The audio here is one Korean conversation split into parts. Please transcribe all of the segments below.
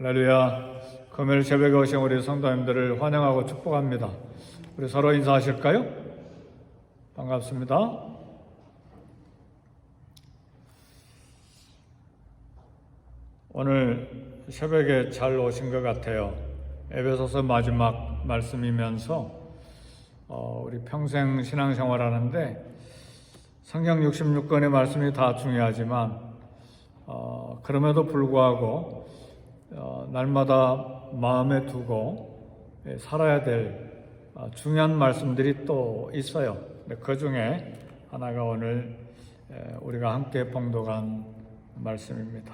할렐루야. 금요일 새벽에 오신 우리 성도님들을 환영하고 축복합니다. 우리 서로 인사하실까요? 반갑습니다. 오늘 새벽에 잘 오신 것 같아요. 에베소서 마지막 말씀이면서 우리 평생 신앙생활 하는데 성경 66권의 말씀이 다 중요하지만 그럼에도 불구하고 날마다 마음에 두고 살아야 될 중요한 말씀들이 또 있어요. 그 중에 하나가 오늘 우리가 함께 봉독한 말씀입니다.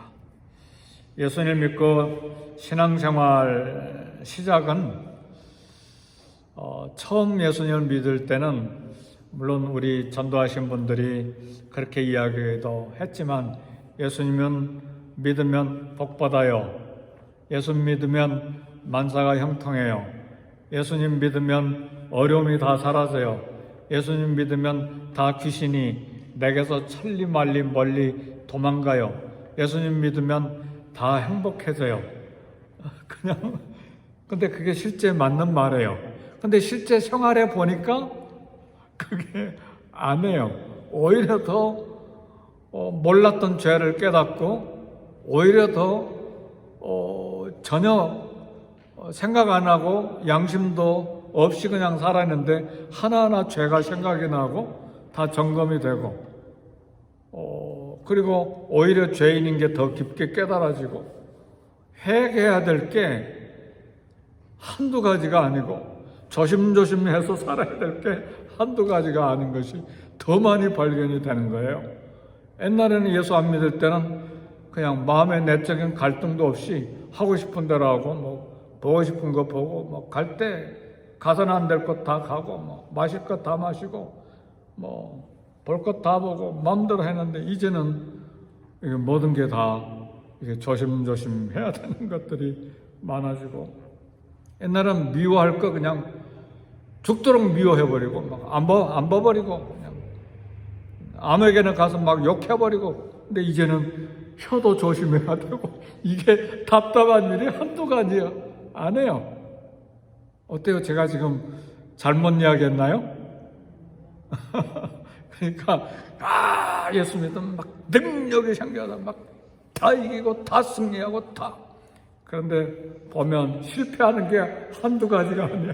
예수님 믿고 신앙생활 시작은 처음 예수님을 믿을 때는 물론 우리 전도하신 분들이 그렇게 이야기도 했지만 예수님은 믿으면 복받아요. 예수님 믿으면 만사가 형통해요. 예수님 믿으면 어려움이 다 사라져요. 예수님 믿으면 다 귀신이 내게서 천리말리 멀리 도망가요. 예수님 믿으면 다 행복해져요. 근데 그게 실제 맞는 말이에요. 근데 실제 생활에 보니까 그게 안 해요. 오히려 더 몰랐던 죄를 깨닫고 오히려 더 전혀 생각 안 하고 양심도 없이 그냥 살았는데 하나하나 죄가 생각이 나고 다 점검이 되고 그리고 오히려 죄인인 게 더 깊게 깨달아지고 회개해야 될 게 한두 가지가 아니고 조심조심해서 살아야 될 게 한두 가지가 아닌 것이 더 많이 발견이 되는 거예요. 옛날에는 예수 안 믿을 때는 그냥 마음의 내적인 갈등도 없이 하고 싶은 대로 하고 보고 싶은 거 보고 갈 때 가서는 안 될 것 다 가고 마실 것 다 마시고 볼 것 다 보고 마음대로 했는데 이제는 모든 게 다 조심조심 해야 되는 것들이 많아지고 옛날엔 미워할 거 그냥 죽도록 미워해버리고 안 봐버리고 그냥 아무에게나 가서 욕해버리고 근데 이제는 혀도 조심해야 되고 이게 답답한 일이 한두 가지야 안 해요. 어때요? 제가 지금 잘못 이야기했나요? 그러니까 예수 믿으면 능력이 생겨서 다 이기고 다 승리하고 다 그런데 보면 실패하는 게 한두 가지가 아니야.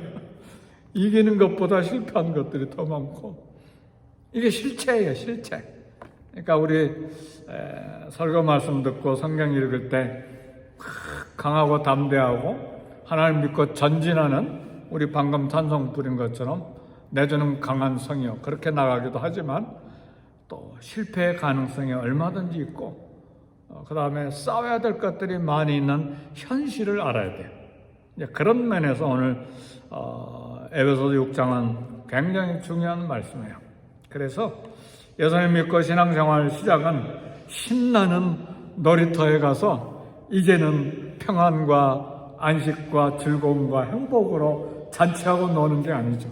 이기는 것보다 실패한 것들이 더 많고 이게 실체예요. 실체. 그러니까 우리 설교 말씀 듣고 성경 읽을 때 강하고 담대하고 하나님 믿고 전진하는 우리 방금 찬송 부린 것처럼 내주는 강한 성이요 그렇게 나가기도 하지만 또 실패의 가능성이 얼마든지 있고 그 다음에 싸워야 될 것들이 많이 있는 현실을 알아야 돼요. 그런 면에서 오늘 에베소서 6장은 굉장히 중요한 말씀이에요. 그래서 예수님 믿고 신앙생활 시작은 신나는 놀이터에 가서 이제는 평안과 안식과 즐거움과 행복으로 잔치하고 노는 게 아니죠.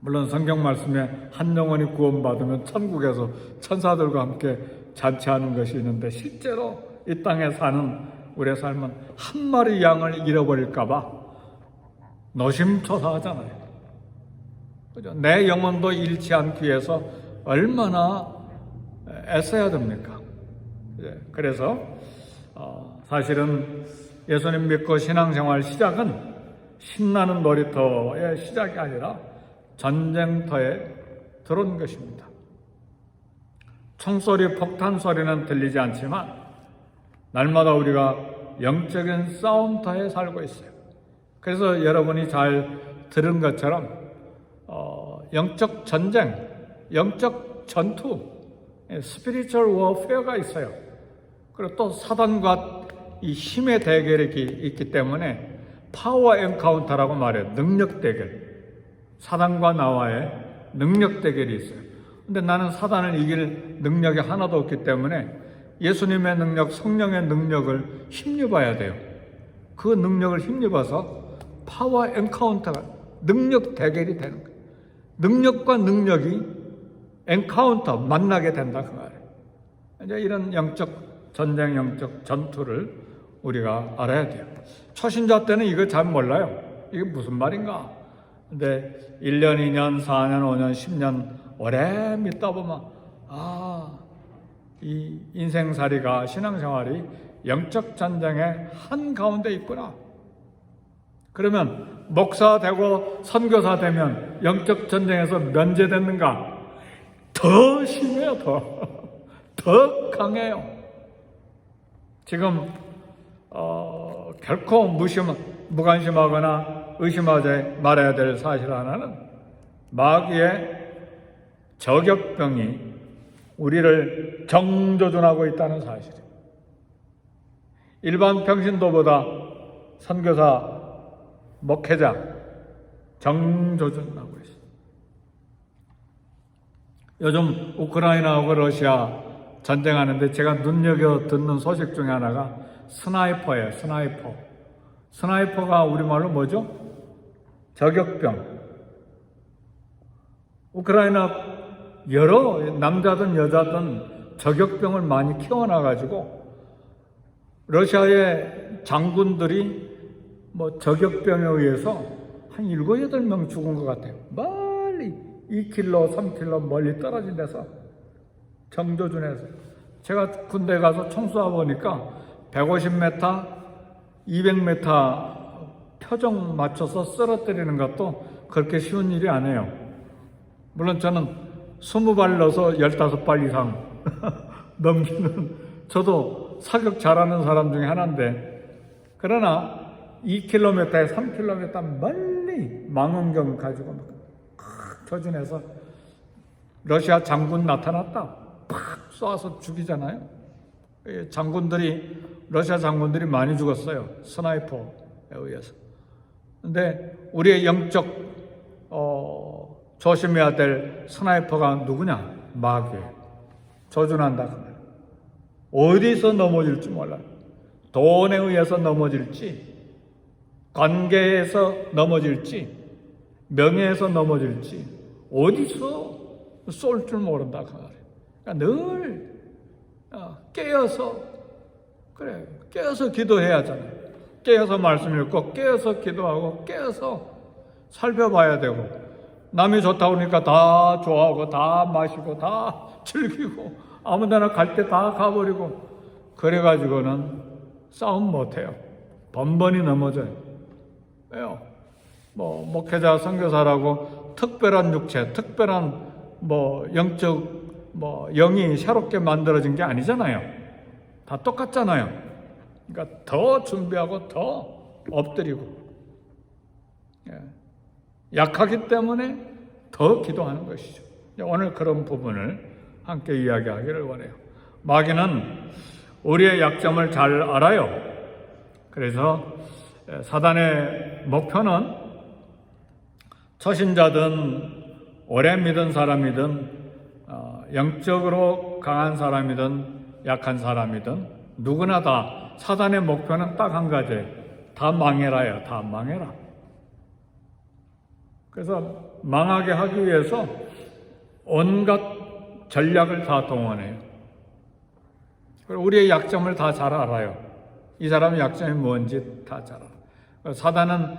물론 성경 말씀에 한 영혼이 구원받으면 천국에서 천사들과 함께 잔치하는 것이 있는데 실제로 이 땅에 사는 우리의 삶은 한 마리 양을 잃어버릴까 봐 노심초사하잖아요. 그죠? 내 영혼도 잃지 않기 위해서 얼마나 애써야 됩니까? 그래서 사실은 예수님 믿고 신앙생활 시작은 신나는 놀이터의 시작이 아니라 전쟁터에 들어온 것입니다. 총소리, 폭탄 소리는 들리지 않지만 날마다 우리가 영적인 싸움터에 살고 있어요. 그래서 여러분이 잘 들은 것처럼 영적 전쟁, 영적 전투, 스피리추얼 워페어가 있어요. 그리고 또 사단과 이 힘의 대결이 있기 때문에 파워 엔카운터라고 말해요. 능력 대결. 사단과 나와의 능력 대결이 있어요. 근데 나는 사단을 이길 능력이 하나도 없기 때문에 예수님의 능력, 성령의 능력을 힘입어야 돼요. 그 능력을 힘입어서 파워 엔카운터가 능력 대결이 되는 거예요. 능력과 능력이 엔카운터 만나게 된다 그 말이에요. 이제 이런 영적 전쟁 영적 전투를 우리가 알아야 돼요. 초신자 때는 이거 잘 몰라요. 이게 무슨 말인가? 근데 1년, 2년, 4년, 5년, 10년 오래 믿다 보면 이 인생살이가, 신앙생활이 영적 전쟁의 한가운데 있구나. 그러면 목사 되고 선교사 되면 영적 전쟁에서 면제됐는가? 더 심해요. 더 강해요. 지금 결코 무관심하거나 의심하지 말아야 될 사실 하나는 마귀의 저격병이 우리를 정조준하고 있다는 사실이에요. 일반 평신도보다 선교사, 목회자 정조준하고 있어요. 요즘 우크라이나하고 러시아 전쟁하는데 제가 눈여겨 듣는 소식 중에 하나가 스나이퍼예요. 스나이퍼가 우리말로 뭐죠? 저격병. 우크라이나 여러 남자든 여자든 저격병을 많이 키워놔가지고 러시아의 장군들이 저격병에 의해서 한 7, 8명 죽은 것 같아요. 멀리 2km, 3km 멀리 떨어진 데서 정조준에서. 제가 군대 가서 총 쏴보니까 150m, 200m 표정 맞춰서 쓰러뜨리는 것도 그렇게 쉬운 일이 아니에요. 물론 저는 20발 넣어서 15발 이상 넘기는, 저도 사격 잘하는 사람 중에 하나인데, 그러나 2km에 3km 멀리 망원경 가지고 막 조준해서 러시아 장군 나타났다 팍 쏴서 죽이잖아요. 러시아 장군들이 많이 죽었어요. 스나이퍼에 의해서. 근데 우리의 영적 조심해야 될 스나이퍼가 누구냐? 마귀예요. 조준한다. 어디서 넘어질지 몰라요. 돈에 의해서 넘어질지, 관계에서 넘어질지, 명예에서 넘어질지, 어디서 쏠 줄 모른다. 그러니까 늘 깨어서 기도해야 하잖아요. 깨어서 말씀 읽고, 깨어서 기도하고, 깨어서 살펴봐야 되고, 남이 좋다고 그러니까 다 좋아하고, 다 마시고, 다 즐기고, 아무 데나 갈 때 다 가버리고, 그래가지고는 싸움 못해요. 번번이 넘어져요. 왜요? 목회자, 선교사라고 특별한 육체, 특별한 영적 영이 새롭게 만들어진 게 아니잖아요. 다 똑같잖아요. 그러니까 더 준비하고 더 엎드리고, 약하기 때문에 더 기도하는 것이죠. 오늘 그런 부분을 함께 이야기하기를 원해요. 마귀는 우리의 약점을 잘 알아요. 그래서 사단의 목표는 초신자든 오래 믿은 사람이든 영적으로 강한 사람이든 약한 사람이든 누구나 다 사단의 목표는 딱 한 가지예요. 다 망해라요. 다 망해라. 그래서 망하게 하기 위해서 온갖 전략을 다 동원해요. 그리고 우리의 약점을 다 잘 알아요. 이 사람의 약점이 뭔지 다 잘 알아요. 사단은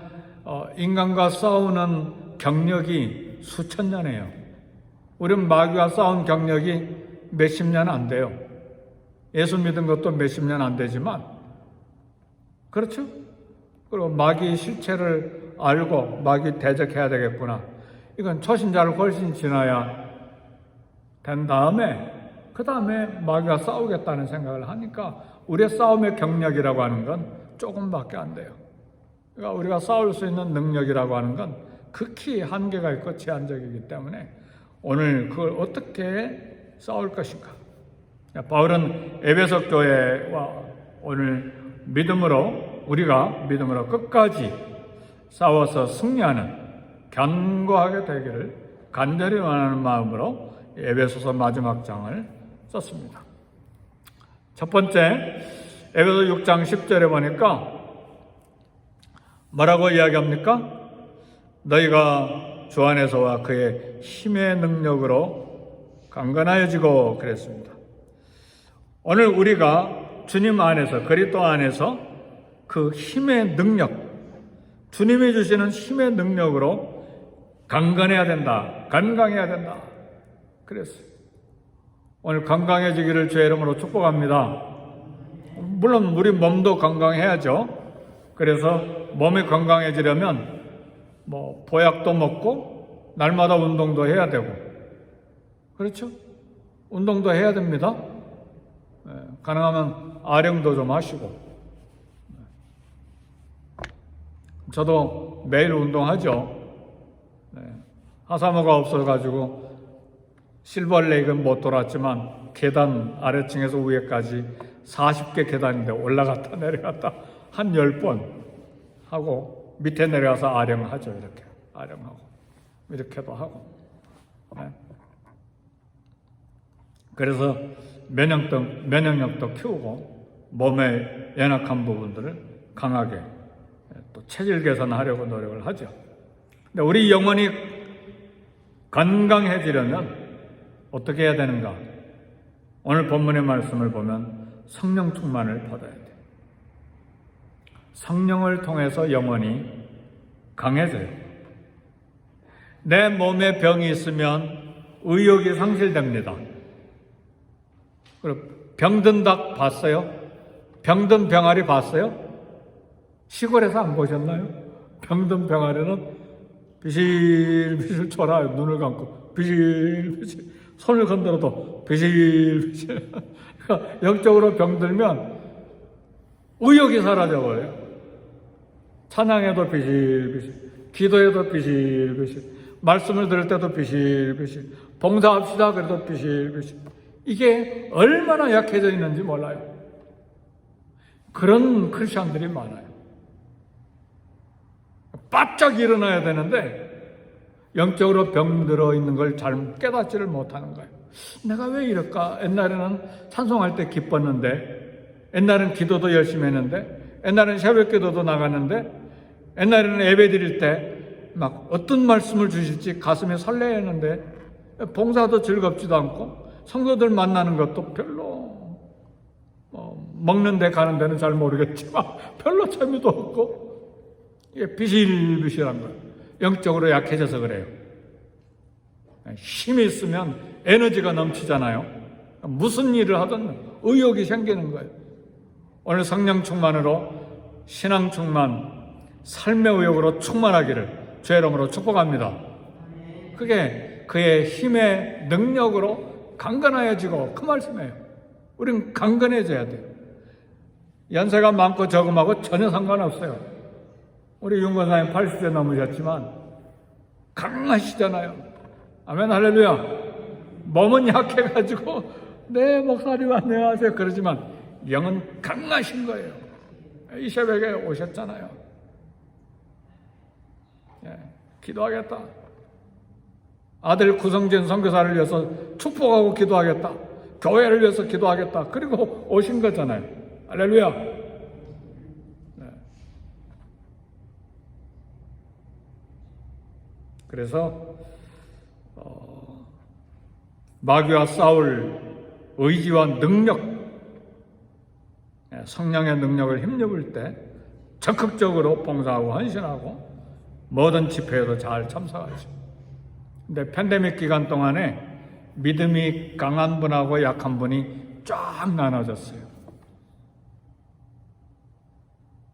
인간과 싸우는 경력이 수천 년이에요. 우리는 마귀와 싸운 경력이 몇십 년 안 돼요. 예수 믿은 것도 몇십 년 안 되지만, 그렇죠? 그리고 마귀의 실체를 알고 마귀 대적해야 되겠구나. 이건 초신자를 훨씬 지나야 된 다음에, 그 다음에 마귀와 싸우겠다는 생각을 하니까 우리의 싸움의 경력이라고 하는 건 조금밖에 안 돼요. 그러니까 우리가 싸울 수 있는 능력이라고 하는 건 극히 한계가 있고 제한적이기 때문에 오늘 그걸 어떻게 싸울 것인가. 바울은 에베소 교회와 오늘 우리가 믿음으로 끝까지 싸워서 승리하는, 견고하게 되기를 간절히 원하는 마음으로 에베소서 마지막 장을 썼습니다. 첫 번째, 에베소 6장 10절에 보니까 뭐라고 이야기합니까? 너희가 주 안에서와 그의 힘의 능력으로 강건하여지고 그랬습니다. 오늘 우리가 주님 안에서, 그리스도 안에서 그 힘의 능력, 주님이 주시는 힘의 능력으로 강건해야 된다. 건강해야 된다. 그랬어요. 오늘 건강해지기를 주의 이름으로 축복합니다. 물론 우리 몸도 건강해야죠. 그래서 몸이 건강해지려면 보약도 먹고 날마다 운동도 해야 되고, 그렇죠? 운동도 해야 됩니다. 가능하면 아령도 좀 하시고. 저도 매일 운동하죠. 하사모가 없어가지고 실버레이크는 못 돌았지만 계단 아래층에서 위에까지 40개 계단인데 올라갔다 내려갔다 한 10번 하고 밑에 내려가서 아령하죠. 이렇게 아령하고 이렇게도 하고. 그래서 면역력도 키우고 몸의 연약한 부분들을 강하게 또 체질 개선하려고 노력을 하죠. 근데 우리 영혼이 건강해지려면 어떻게 해야 되는가? 오늘 본문의 말씀을 보면 성령 충만을 받아야 돼. 성령을 통해서 영혼이 강해져요. 내 몸에 병이 있으면 의욕이 상실됩니다. 그리고 병든 닭 봤어요? 병든 병아리 봤어요? 시골에서 안 보셨나요? 병든 병아리는 비실비실 졸아요. 눈을 감고 비실비실, 손을 건드려도 비실비실. 그러니까 영적으로 병들면 의욕이 사라져버려요. 찬양해도 비실비실, 기도해도 비실비실, 말씀을 들을 때도 비실비실, 봉사합시다 그래도 비실비실. 이게 얼마나 약해져 있는지 몰라요. 그런 크리스천들이 많아요. 바짝 일어나야 되는데 영적으로 병들어 있는 걸 잘 깨닫지를 못하는 거예요. 내가 왜 이럴까? 옛날에는 찬송할 때 기뻤는데, 옛날에는 기도도 열심히 했는데, 옛날에는 새벽 기도도 나갔는데, 옛날에는 예배 드릴 때 막 어떤 말씀을 주실지 가슴에 설레했는데 봉사도 즐겁지도 않고 성도들 만나는 것도 별로 먹는 데 가는 데는 잘 모르겠지만 별로 재미도 없고, 이게 비실비실한 거예요. 영적으로 약해져서 그래요. 힘이 있으면 에너지가 넘치잖아요. 무슨 일을 하든 의욕이 생기는 거예요. 오늘 성령 충만으로 신앙 충만, 삶의 의욕으로 충만하기를 주의 이름으로 축복합니다. 그게 그의 힘의 능력으로 강건해지고 그 말씀이에요. 우리는 강건해져야 돼요. 연세가 많고 적음하고 전혀 상관없어요. 우리 윤건사님 80세 넘으셨지만 강하시잖아요. 아멘, 할렐루야. 몸은 약해가지고 네 목사님 안녕하세요 그러지만 영은 강하신 거예요. 이 새벽에 오셨잖아요. 기도하겠다. 아들 구성진 선교사를 위해서 축복하고 기도하겠다. 교회를 위해서 기도하겠다. 그리고 오신 거잖아요. 할렐루야. 네. 그래서 마귀와 싸울 의지와 능력, 성령의 능력을 힘입을 때 적극적으로 봉사하고 헌신하고 모든 집회에도 잘 참석하죠. 근데 팬데믹 기간 동안에 믿음이 강한 분하고 약한 분이 쫙 나눠졌어요.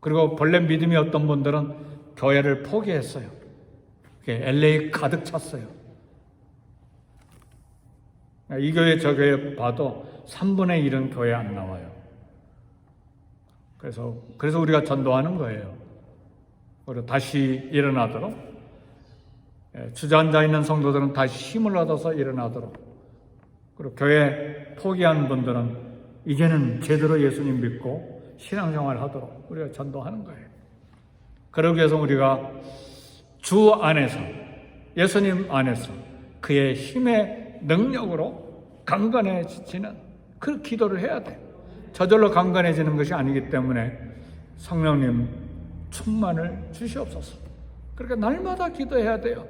그리고 본래 믿음이 없던 분들은 교회를 포기했어요. LA 가득 찼어요. 이 교회 저 교회 봐도 3분의 1은 교회 안 나와요. 그래서 우리가 전도하는 거예요. 그리고 다시 일어나도록, 주저앉아 있는 성도들은 다시 힘을 얻어서 일어나도록, 그리고 교회 포기한 분들은 이제는 제대로 예수님 믿고 신앙생활 하도록 우리가 전도하는 거예요. 그러기 위해서 우리가 주 안에서, 예수님 안에서 그의 힘의 능력으로 강건해지는 그 기도를 해야 돼요. 저절로 강건해지는 것이 아니기 때문에 성령님 충만을 주시옵소서. 그러니까 날마다 기도해야 돼요.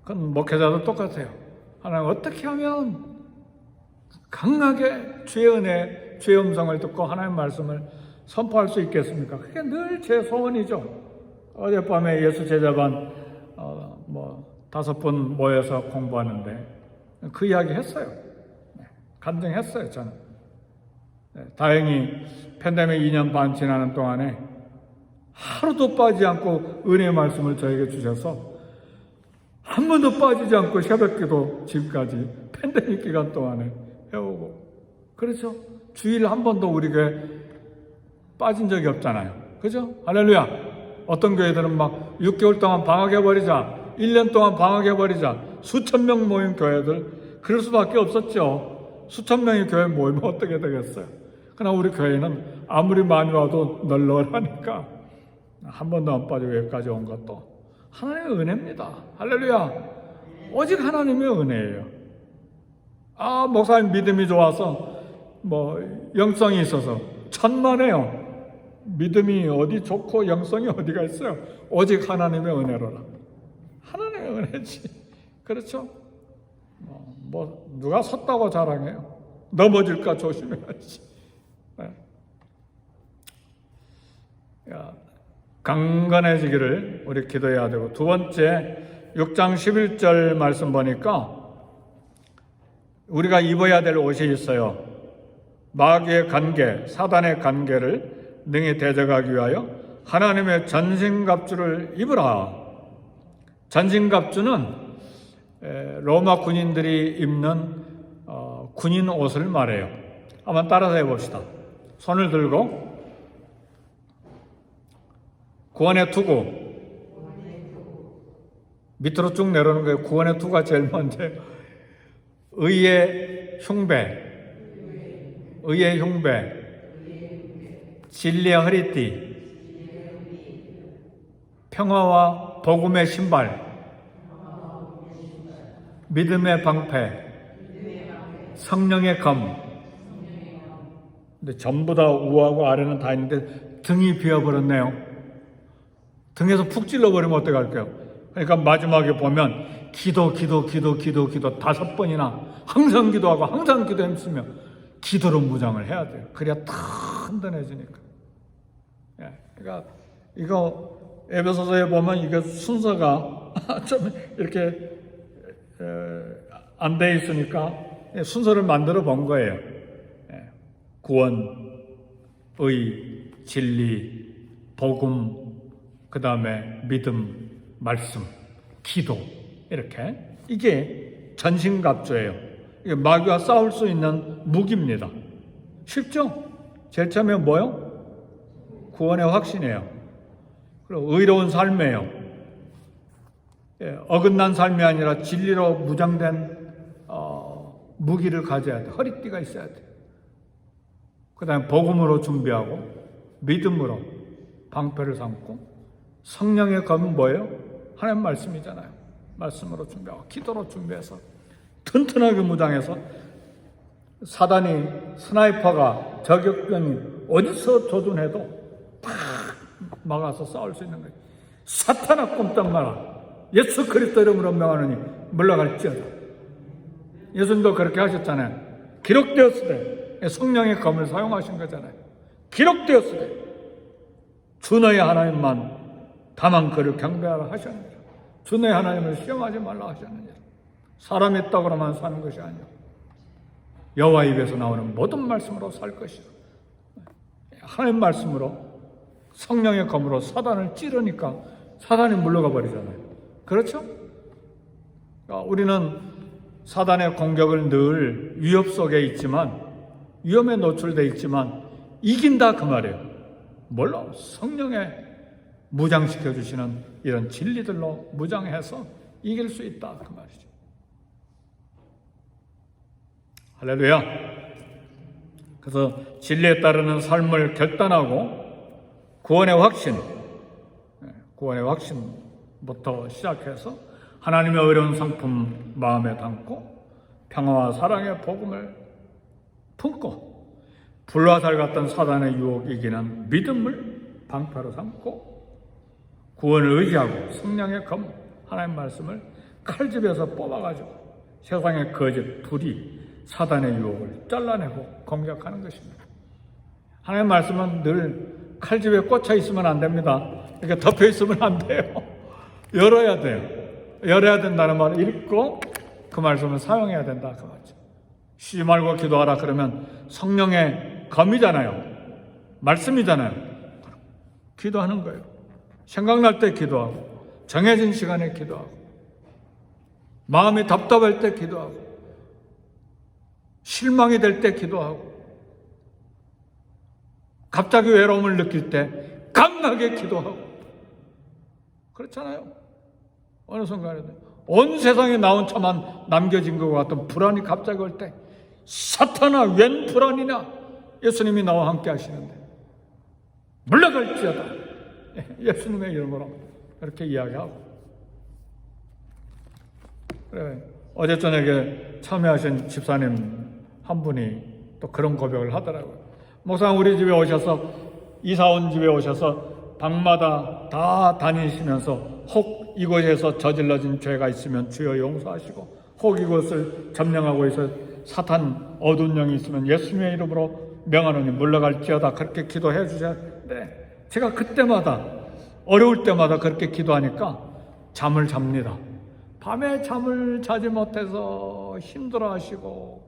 그건 목회자도 똑같아요. 하나님 어떻게 하면 강하게 주의 은혜, 주의 음성을 듣고 하나님의 말씀을 선포할 수 있겠습니까? 그게 늘 제 소원이죠. 어젯밤에 예수 제자반 5분 모여서 공부하는데 그 이야기 했어요. 간증했어요, 저는. 다행히 팬데믹 2년 반 지나는 동안에 하루도 빠지지 않고 은혜의 말씀을 저에게 주셔서 한 번도 빠지지 않고 새벽기도 지금까지 팬데믹 기간 동안에 해오고, 그렇죠? 주일 한 번도 우리 교회 빠진 적이 없잖아요. 그죠? 할렐루야. 어떤 교회들은 막 6개월 동안 방학해버리자, 1년 동안 방학해버리자, 수천 명 모인 교회들, 그럴 수밖에 없었죠. 수천 명의 교회 모이면 어떻게 되겠어요? 그러나 우리 교회는 아무리 많이 와도 널널하니까 한 번도 안 빠지고 여기까지 온 것도 하나님의 은혜입니다. 할렐루야. 오직 하나님의 은혜예요. 목사님 믿음이 좋아서 영성이 있어서 천만에요. 믿음이 어디 좋고 영성이 어디가 있어요? 오직 하나님의 은혜로라. 하나님의 은혜지. 그렇죠? 누가 섰다고 자랑해요? 넘어질까 조심해야지. 네. 강건해지기를 우리 기도해야 되고, 두 번째 6장 11절 말씀 보니까 우리가 입어야 될 옷이 있어요. 마귀의 관계, 사단의 관계를 능히 대적하기 위하여 하나님의 전신갑주를 입으라. 전신갑주는 로마 군인들이 입는 군인 옷을 말해요. 한번 따라서 해봅시다. 손을 들고 구원의 투구, 밑으로 쭉 내려오는 거예요. 구원의 투구가 제일 먼저. 의의 흉배, 진리의 허리띠, 평화와 복음의 신발, 믿음의 방패, 성령의 검. 근데 전부 다 우하고 아래는 다 있는데 등이 비어버렸네요. 등에서 푹 찔러버리면 어떡할까요? 그러니까 마지막에 보면 기도 5번이나 항상 기도하고 항상 기도 힘쓰며 기도로 무장을 해야 돼요. 그래야 든든해지니까. 그러니까 이거 에베소서에 보면 이게 순서가 좀 이렇게 안 돼 있으니까 순서를 만들어 본 거예요. 구원, 의, 진리, 복음, 그 다음에 믿음, 말씀, 기도, 이렇게. 이게 전신갑주예요. 이게 마귀와 싸울 수 있는 무기입니다. 쉽죠? 제일 처음에 뭐요? 구원의 확신이에요. 그리고 의로운 삶이에요. 어긋난 삶이 아니라 진리로 무장된 무기를 가져야 돼. 허리띠가 있어야 돼. 그 다음에 복음으로 준비하고, 믿음으로 방패를 삼고, 성령의 검은 뭐예요? 하나님 말씀이잖아요. 말씀으로 준비하고 기도로 준비해서 튼튼하게 무장해서 사단이, 스나이퍼가, 저격병이 어디서 조준해도 팍 막아서 싸울 수 있는 거예요. 사탄아 꼼짝 마라. 예수 그리스도 이름으로 명하노니 물러갈지어다. 예수님도 그렇게 하셨잖아요. 기록되었으되, 성령의 검을 사용하신 거잖아요. 기록되었으되 주 너의 하나님만 다만 그를 경배하라 하셨느니라. 주 너의 하나님을 시험하지 말라 하셨느니라. 사람이 있다고 그러면 사는 것이 아니요 여호와 입에서 나오는 모든 말씀으로 살 것이요. 하나님 말씀으로, 성령의 검으로 사단을 찌르니까 사단이 물러가 버리잖아요. 그렇죠? 그러니까 우리는 사단의 공격을 늘 위협 속에 있지만, 위험에 노출되어 있지만 이긴다 그 말이에요. 뭘로? 성령의 무장시켜 주시는 이런 진리들로 무장해서 이길 수 있다 그 말이죠. 할렐루야. 그래서 진리에 따르는 삶을 결단하고 구원의 확신부터 시작해서 하나님의 어려운 상품 마음에 담고 평화와 사랑의 복음을 품고 불화살 같던 사단의 유혹 이기는 믿음을 방패로 삼고 구원을 의지하고 성령의 검, 하나님 말씀을 칼집에서 뽑아가지고 세상의 거짓, 불의, 사단의 유혹을 잘라내고 공격하는 것입니다. 하나님의 말씀은 늘 칼집에 꽂혀 있으면 안 됩니다. 이렇게 덮여 있으면 안 돼요. 열어야 돼요. 열어야 된다는 말을 읽고 그 말씀을 사용해야 된다 그 말이죠. 쉬지 말고 기도하라 그러면 성령의 검이잖아요. 말씀이잖아요. 기도하는 거예요. 생각날 때 기도하고, 정해진 시간에 기도하고, 마음이 답답할 때 기도하고, 실망이 될 때 기도하고, 갑자기 외로움을 느낄 때 강하게 기도하고, 그렇잖아요. 어느 순간에도 온 세상에 나 혼자만 남겨진 것 같은 불안이 갑자기 올 때, 사탄아 웬 불안이냐, 예수님이 나와 함께 하시는데 물러갈지어다, 예수님의 이름으로 그렇게 이야기하고. 그래, 어제 저녁에 참여하신 집사님 한 분이 또 그런 고백을 하더라고요. 목사님 우리 집에 오셔서, 이사 온 집에 오셔서 방마다 다 다니시면서 혹 이곳에서 저질러진 죄가 있으면 주여 용서하시고, 혹 이곳을 점령하고 있어 사탄 어두운 영이 있으면 예수님의 이름으로 명하노니 물러갈지어다, 그렇게 기도해 주셨는데, 제가 그때마다 어려울 때마다 그렇게 기도하니까 잠을 잡니다. 밤에 잠을 자지 못해서 힘들어하시고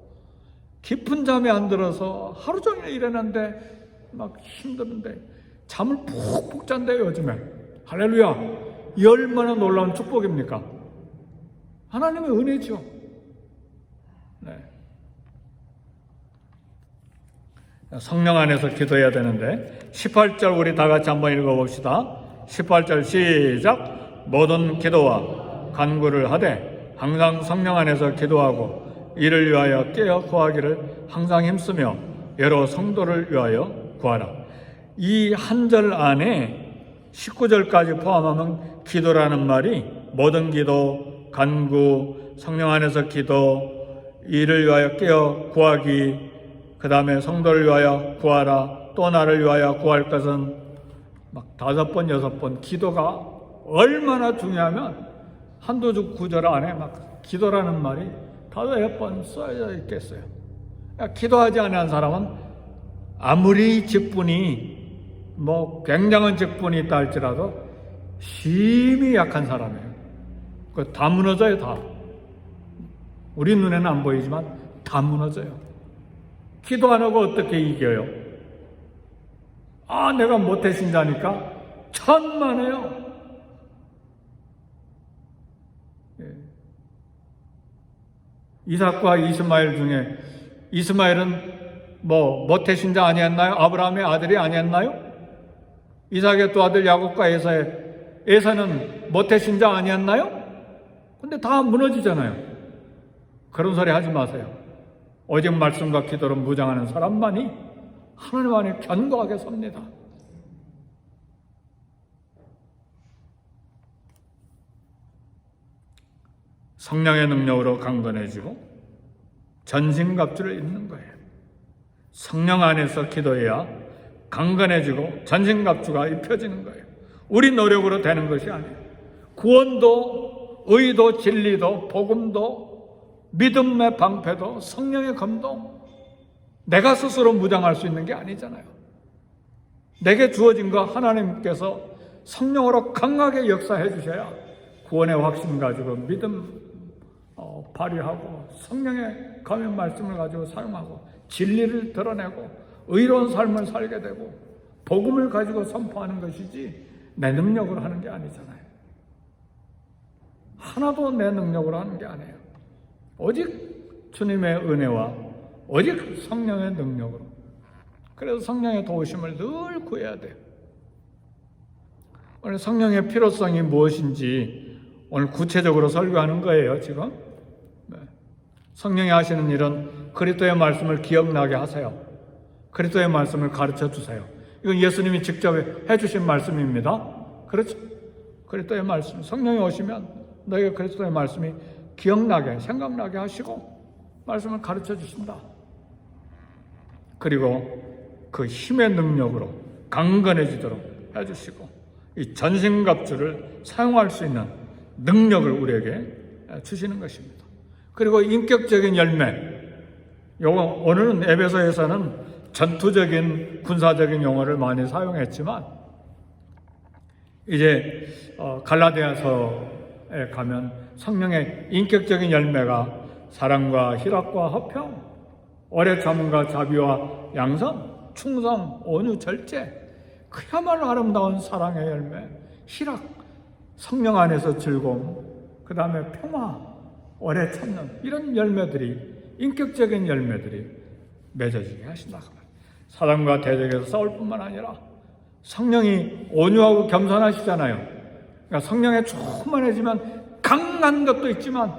깊은 잠이 안 들어서 하루 종일 일했는데 막 힘드는데 잠을 푹푹 잔대요 요즘에. 할렐루야. 이 얼마나 놀라운 축복입니까? 하나님의 은혜죠. 네. 성령 안에서 기도해야 되는데 18절 우리 다 같이 한번 읽어봅시다. 18절 시작. 모든 기도와 간구를 하되 항상 성령 안에서 기도하고 이를 위하여 깨어 구하기를 항상 힘쓰며 여러 성도를 위하여 구하라. 이 한 절 안에 19절까지 포함하면 기도라는 말이 모든 기도, 간구, 성령 안에서 기도, 이를 위하여 깨어 구하기, 그 다음에 성도를 위하여 구하라, 또 나를 위하여 구할 것은 막 5번, 6번 기도가 얼마나 중요하면 한두 구절 안에 막 기도라는 말이 5, 6번 써져 있겠어요. 기도하지 않은 사람은 아무리 직분이 굉장한 직분이 있다 할지라도 힘이 약한 사람이에요. 그 다 무너져요, 다. 우리 눈에는 안 보이지만 다 무너져요. 기도 안 하고 어떻게 이겨요? 내가 모태신자니까 천만에요. 이삭과 이스마엘 중에 이스마엘은 모태신자 아니었나요? 아브라함의 아들이 아니었나요? 이삭의 두 아들 야곱과 에사는 모태신자 아니었나요? 근데 다 무너지잖아요. 그런 소리 하지 마세요. 오직 말씀과 기도로 무장하는 사람만이 하나님 안에 견고하게 섭니다. 성령의 능력으로 강건해지고 전신갑주를 입는 거예요. 성령 안에서 기도해야 강건해지고 전신갑주가 입혀지는 거예요. 우리 노력으로 되는 것이 아니에요. 구원도, 의도, 진리도, 복음도, 믿음의 방패도, 성령의 검도 내가 스스로 무장할 수 있는 게 아니잖아요. 내게 주어진 거 하나님께서 성령으로 강하게 역사해 주셔야 구원의 확신 가지고 믿음 발휘하고 성령의 감의 말씀을 가지고 사용하고 진리를 드러내고 의로운 삶을 살게 되고 복음을 가지고 선포하는 것이지 내 능력으로 하는 게 아니잖아요. 하나도 내 능력으로 하는 게 아니에요. 오직 주님의 은혜와 오직 성령의 능력으로. 그래서 성령의 도우심을 늘 구해야 돼요. 오늘 성령의 필요성이 무엇인지 오늘 구체적으로 설교하는 거예요, 지금. 성령이 하시는 일은 그리스도의 말씀을 기억나게 하세요. 그리스도의 말씀을 가르쳐 주세요. 이건 예수님이 직접 해주신 말씀입니다. 그렇죠? 그리스도의 말씀. 성령이 오시면 너희가 그리스도의 말씀이 기억나게, 생각나게 하시고 말씀을 가르쳐 주신다. 그리고 그 힘의 능력으로 강건해지도록 해주시고 이 전신갑주를 사용할 수 있는 능력을 우리에게 주시는 것입니다. 그리고 인격적인 열매, 오늘은 에베소에서는 전투적인 군사적인 용어를 많이 사용했지만 이제 갈라디아서에 가면 성령의 인격적인 열매가 사랑과 희락과 화평, 오래 참음과 자비와 양선, 충성, 온유, 절제, 그야말로 아름다운 사랑의 열매, 희락, 성령 안에서 즐거움, 그 다음에 평화, 오래 참는 이런 열매들이, 인격적인 열매들이 맺어지게 하신다. 사단과 대적에서 싸울 뿐만 아니라 성령이 온유하고 겸손하시잖아요. 그러니까 성령에 충만해지면 강한 것도 있지만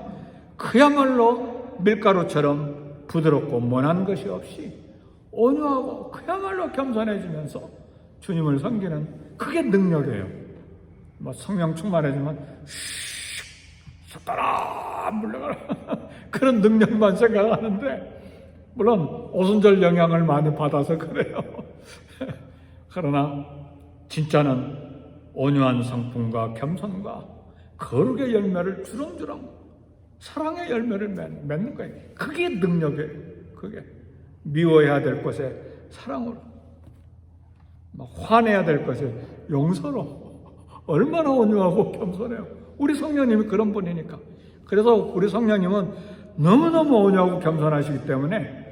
그야말로 밀가루처럼 부드럽고 모난 것이 없이 온유하고 그야말로 겸손해지면서 주님을 섬기는 그게 능력이에요. 성령 충만해지면 슉 물러가라 그런 능력만 생각하는데 물론 오순절 영향을 많이 받아서 그래요. 그러나 진짜는 온유한 성품과 겸손과 거룩의 열매를 주렁주렁 사랑의 열매를 맺는 거예요. 그게 능력이에요. 그게 미워해야 될 것에 사랑으로, 화내야 될 것에 용서로. 얼마나 온유하고 겸손해요. 우리 성령님이 그런 분이니까. 그래서 우리 성령님은 너무너무 온유하고 겸손하시기 때문에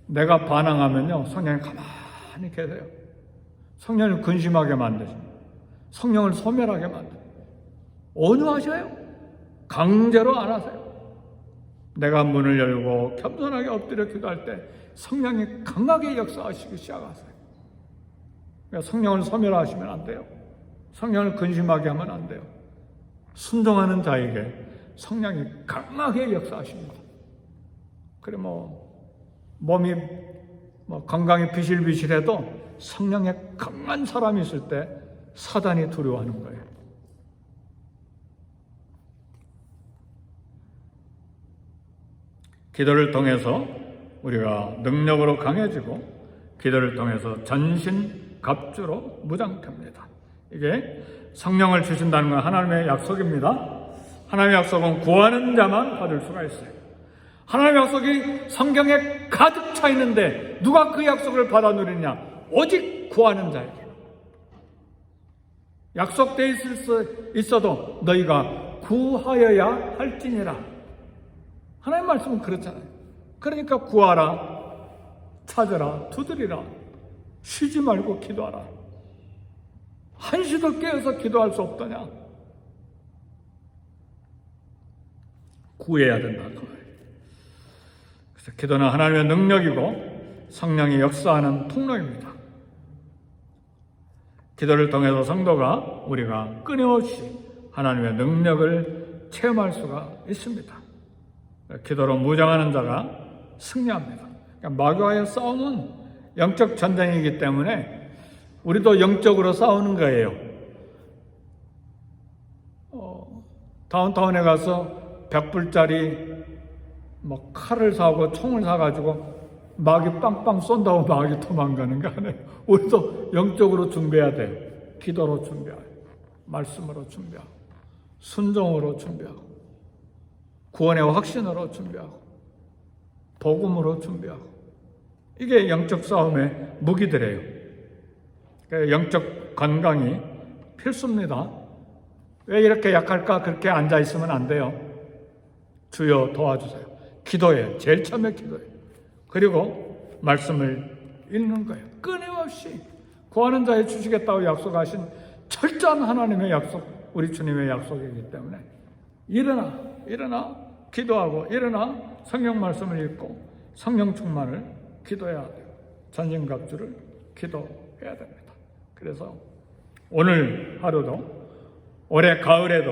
내가 반항하면요 성령이 가만히 계세요. 성령을 근심하게 만드십니다. 성령을 소멸하게 만듭니다. 온유하셔요. 강제로 안 하세요. 내가 문을 열고 겸손하게 엎드려 기도할 때 성령이 강하게 역사하시기 시작하세요. 그러니까 성령을 소멸하시면 안 돼요. 성령을 근심하게 하면 안 돼요. 순종하는 자에게 성령이 강하게 역사하십니다. 그래 몸이 건강이 비실비실해도 성령에 강한 사람이 있을 때 사단이 두려워하는 거예요. 기도를 통해서 우리가 능력으로 강해지고 기도를 통해서 전신갑주로 무장됩니다. 이게 성령을 주신다는 건 하나님의 약속입니다. 하나님의 약속은 구하는 자만 받을 수가 있어요. 하나님의 약속이 성경에 가득 차 있는데 누가 그 약속을 받아 누리느냐? 오직 구하는 자에게. 약속되어 있어도 너희가 구하여야 할지니라. 하나님 말씀은 그렇잖아요. 그러니까 구하라, 찾으라, 두드리라, 쉬지 말고 기도하라. 한시도 깨어서 기도할 수 없더냐? 구해야 된다. 그래서 기도는 하나님의 능력이고 성령이 역사하는 통로입니다. 기도를 통해서 성도가 우리가 끊임없이 하나님의 능력을 체험할 수가 있습니다. 기도로 무장하는 자가 승리합니다. 그러니까 마귀와의 싸움은 영적 전쟁이기 때문에 우리도 영적으로 싸우는 거예요. 다운타운에 가서 100불짜리 칼을 사고 총을 사가지고 마귀 빵빵 쏜다고 마귀 도망가는 거 아니에요. 우리도 영적으로 준비해야 돼요. 기도로 준비하고, 말씀으로 준비하고, 순종으로 준비하고, 구원의 확신으로 준비하고, 복음으로 준비하고. 이게 영적 싸움의 무기들이에요. 영적 건강이 필수입니다. 왜 이렇게 약할까? 그렇게 앉아있으면 안 돼요. 주여 도와주세요. 기도해. 제일 처음에 기도해. 그리고 말씀을 읽는 거예요. 끊임없이 구하는 자에 주시겠다고 약속하신 철저한 하나님의 약속, 우리 주님의 약속이기 때문에 일어나 기도하고 일어나 성경 말씀을 읽고 성령 충만을 기도해야 돼요. 전신갑주를 기도해야 됩니다. 그래서 오늘 하루도 올해 가을에도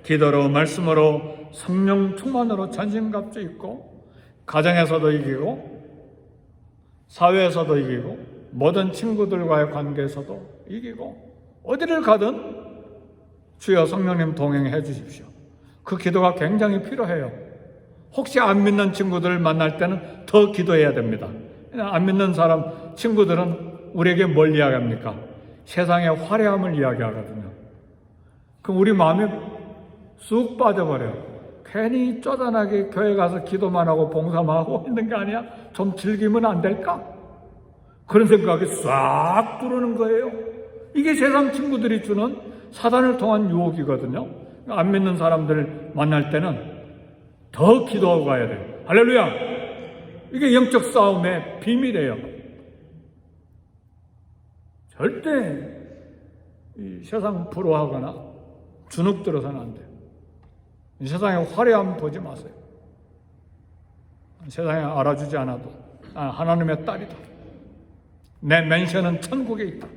기도로 말씀으로 성령 충만으로 전신갑주 입고 가정에서도 이기고 사회에서도 이기고 모든 친구들과의 관계에서도 이기고 어디를 가든 주여 성령님 동행해 주십시오. 그 기도가 굉장히 필요해요. 혹시 안 믿는 친구들을 만날 때는 더 기도해야 됩니다. 안 믿는 사람 친구들은 우리에게 뭘 이야기합니까? 세상의 화려함을 이야기하거든요. 그럼 우리 마음이 쑥 빠져버려요. 괜히 쪼잔하게 교회 가서 기도만 하고 봉사만 하고 있는 게 아니야? 좀 즐기면 안 될까? 그런 생각이 싹 들어오는 거예요. 이게 세상 친구들이 주는 사단을 통한 유혹이거든요. 안 믿는 사람들 만날 때는 더 기도하고 가야 돼요. 할렐루야! 이게 영적 싸움의 비밀이에요. 절대 이 세상 부러워하거나 주눅 들어서는 안 돼요. 이 세상의 화려함 보지 마세요. 세상에 알아주지 않아도 하나님의 딸이다. 내 맨션은 천국에 있다.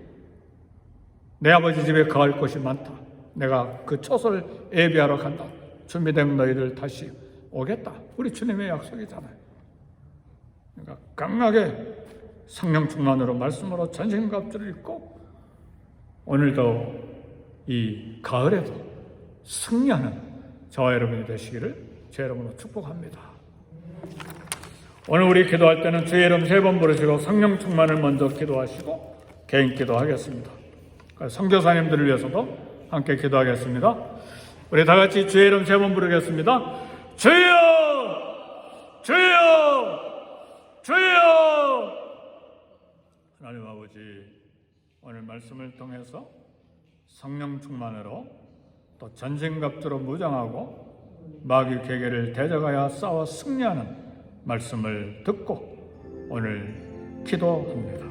내 아버지 집에 거할 곳이 많다. 내가 그 초소를 예비하러 간다. 준비된 너희들 다시 오겠다. 우리 주님의 약속이잖아요. 그러니까 강하게 성령 충만으로 말씀으로 전신갑주를 입고 오늘도 이 가을에도 승리하는 저와 여러분이 되시기를 제 이름으로 축복합니다. 오늘 우리 기도할 때는 주의 이름 3번 부르시고 성령 충만을 먼저 기도하시고 개인 기도하겠습니다. 선교사님들을 위해서도 함께 기도하겠습니다. 우리 다 같이 주의 이름 3번 부르겠습니다. 주여! 주여! 주여! 하나님 아버지, 오늘 말씀을 통해서 성령 충만으로 또 전신갑주로 무장하고 마귀 계계를 대적하여 싸워 승리하는 말씀을 듣고 오늘 기도합니다.